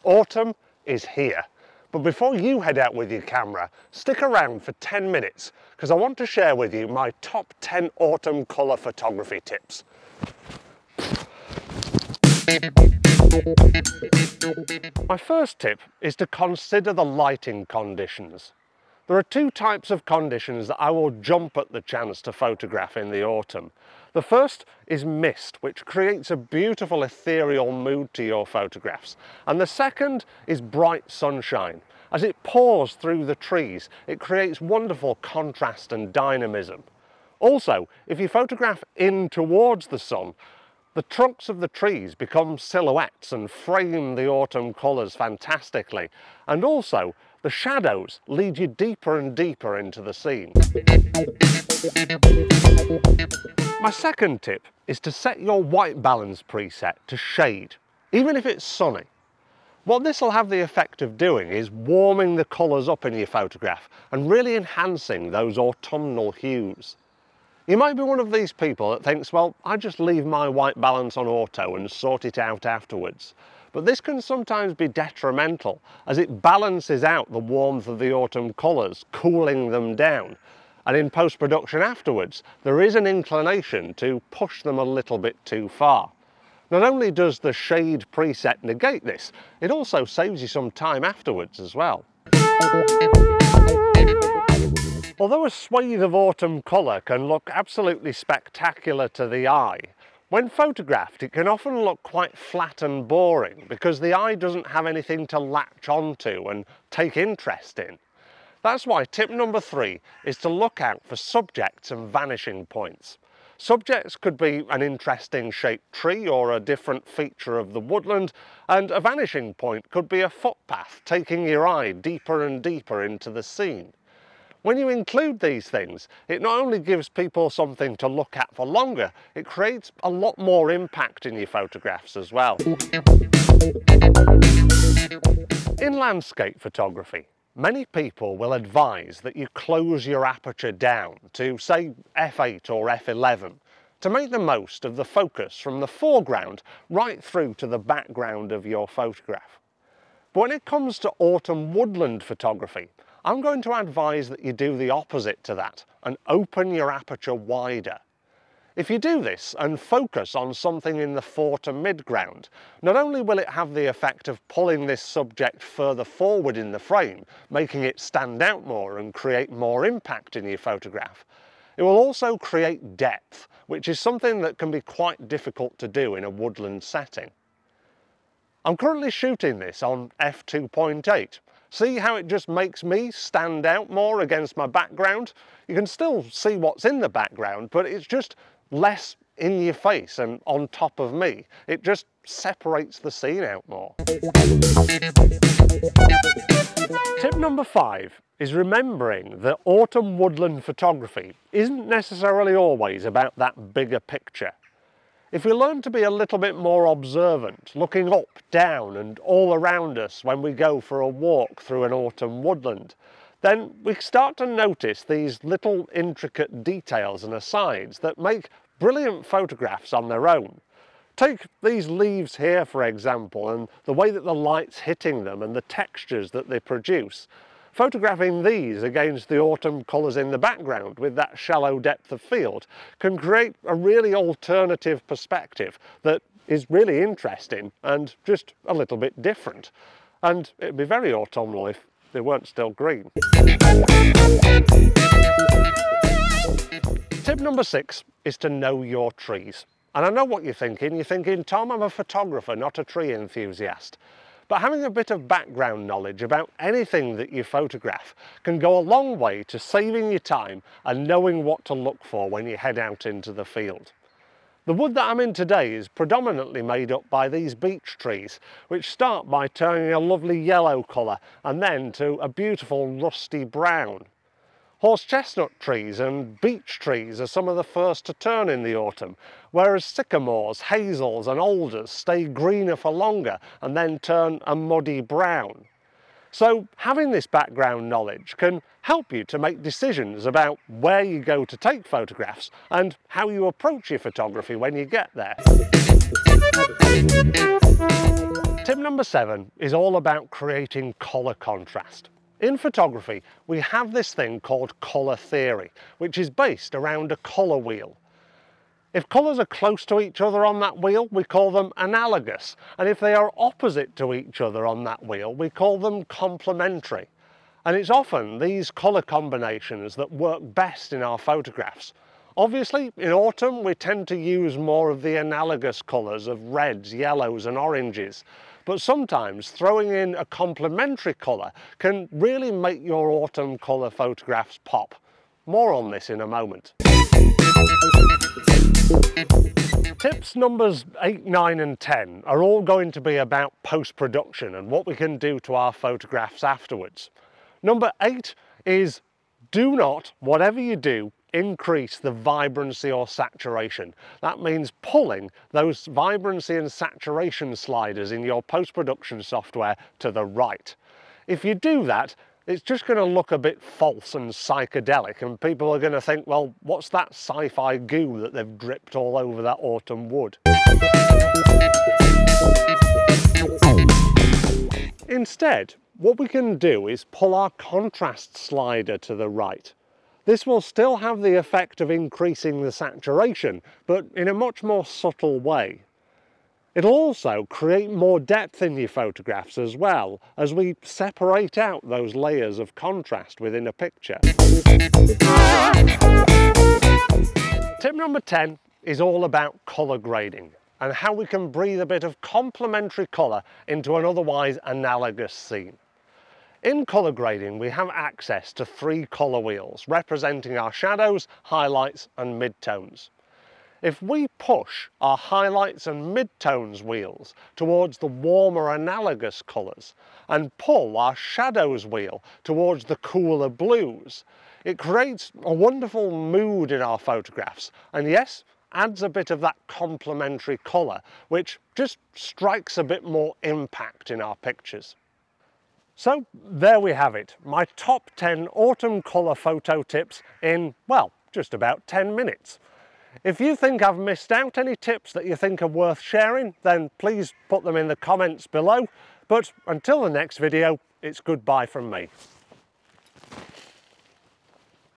Autumn is here. But before you head out with your camera, stick around for 10 minutes because I want to share with you my top 10 autumn colour photography tips. My first tip is to consider the lighting conditions. There are two types of conditions that I will jump at the chance to photograph in the autumn. The first is mist, which creates a beautiful ethereal mood to your photographs. And the second is bright sunshine. As it pours through the trees, it creates wonderful contrast and dynamism. Also, if you photograph in towards the sun, the trunks of the trees become silhouettes and frame the autumn colours fantastically. And also, the shadows lead you deeper and deeper into the scene. My second tip is to set your white balance preset to shade, even if it's sunny. What this will have the effect of doing is warming the colours up in your photograph and really enhancing those autumnal hues. You might be one of these people that thinks, well, I just leave my white balance on auto and sort it out afterwards. But this can sometimes be detrimental as it balances out the warmth of the autumn colours, cooling them down. And in post-production afterwards, there is an inclination to push them a little bit too far. Not only does the shade preset negate this, it also saves you some time afterwards as well. Although a swathe of autumn colour can look absolutely spectacular to the eye, when photographed it can often look quite flat and boring because the eye doesn't have anything to latch onto and take interest in. That's why tip number 3 is to look out for subjects and vanishing points. Subjects could be an interesting shaped tree or a different feature of the woodland, and a vanishing point could be a footpath taking your eye deeper and deeper into the scene. When you include these things, it not only gives people something to look at for longer, it creates a lot more impact in your photographs as well. In landscape photography, many people will advise that you close your aperture down to, say, f8 or f11 to make the most of the focus from the foreground right through to the background of your photograph. But when it comes to autumn woodland photography, I'm going to advise that you do the opposite to that and open your aperture wider. If you do this and focus on something in the fore to midground, not only will it have the effect of pulling this subject further forward in the frame, making it stand out more and create more impact in your photograph, it will also create depth, which is something that can be quite difficult to do in a woodland setting. I'm currently shooting this on f2.8. See how it just makes me stand out more against my background? You can still see what's in the background, but it's just less in your face and on top of me. It just separates the scene out more. Tip number 5 is remembering that autumn woodland photography isn't necessarily always about that bigger picture. If we learn to be a little bit more observant, looking up, down and all around us when we go for a walk through an autumn woodland, then we start to notice these little intricate details and asides that make brilliant photographs on their own. Take these leaves here, for example, and the way that the light's hitting them and the textures that they produce. Photographing these against the autumn colours in the background with that shallow depth of field can create a really alternative perspective that is really interesting and just a little bit different. And it'd be very autumnal if they weren't still green. Tip number 6 is to know your trees. And I know what you're thinking. You're thinking, Tom, I'm a photographer, not a tree enthusiast. But having a bit of background knowledge about anything that you photograph can go a long way to saving you time and knowing what to look for when you head out into the field. The wood that I'm in today is predominantly made up by these beech trees, which start by turning a lovely yellow colour and then to a beautiful rusty brown. Horse chestnut trees and beech trees are some of the first to turn in the autumn, whereas sycamores, hazels and alders stay greener for longer and then turn a muddy brown. So having this background knowledge can help you to make decisions about where you go to take photographs and how you approach your photography when you get there. Tip number 7 is all about creating colour contrast. In photography, we have this thing called colour theory, which is based around a colour wheel. If colours are close to each other on that wheel, we call them analogous, and if they are opposite to each other on that wheel, we call them complementary. And it's often these colour combinations that work best in our photographs. Obviously, in autumn, we tend to use more of the analogous colours of reds, yellows and oranges. But sometimes throwing in a complementary colour can really make your autumn colour photographs pop. More on this in a moment. Tips numbers 8, 9 and 10 are all going to be about post-production and what we can do to our photographs afterwards. Number 8 is do not, whatever you do, increase the vibrancy or saturation. That means pulling those vibrancy and saturation sliders in your post-production software to the right. If you do that, it's just going to look a bit false and psychedelic, and people are going to think, well, what's that sci-fi goo that they've dripped all over that autumn wood? Instead, what we can do is pull our contrast slider to the right. This will still have the effect of increasing the saturation, but in a much more subtle way. It'll also create more depth in your photographs as well, as we separate out those layers of contrast within a picture. Tip number 10 is all about colour grading and how we can breathe a bit of complementary colour into an otherwise analogous scene. In colour grading, we have access to 3 colour wheels representing our shadows, highlights and midtones. If we push our highlights and midtones wheels towards the warmer analogous colours and pull our shadows wheel towards the cooler blues, it creates a wonderful mood in our photographs, and yes, adds a bit of that complementary colour, which just strikes a bit more impact in our pictures. So there we have it, my top 10 autumn colour photo tips in, well, just about 10 minutes. If you think I've missed out any tips that you think are worth sharing, then please put them in the comments below. But until the next video, it's goodbye from me.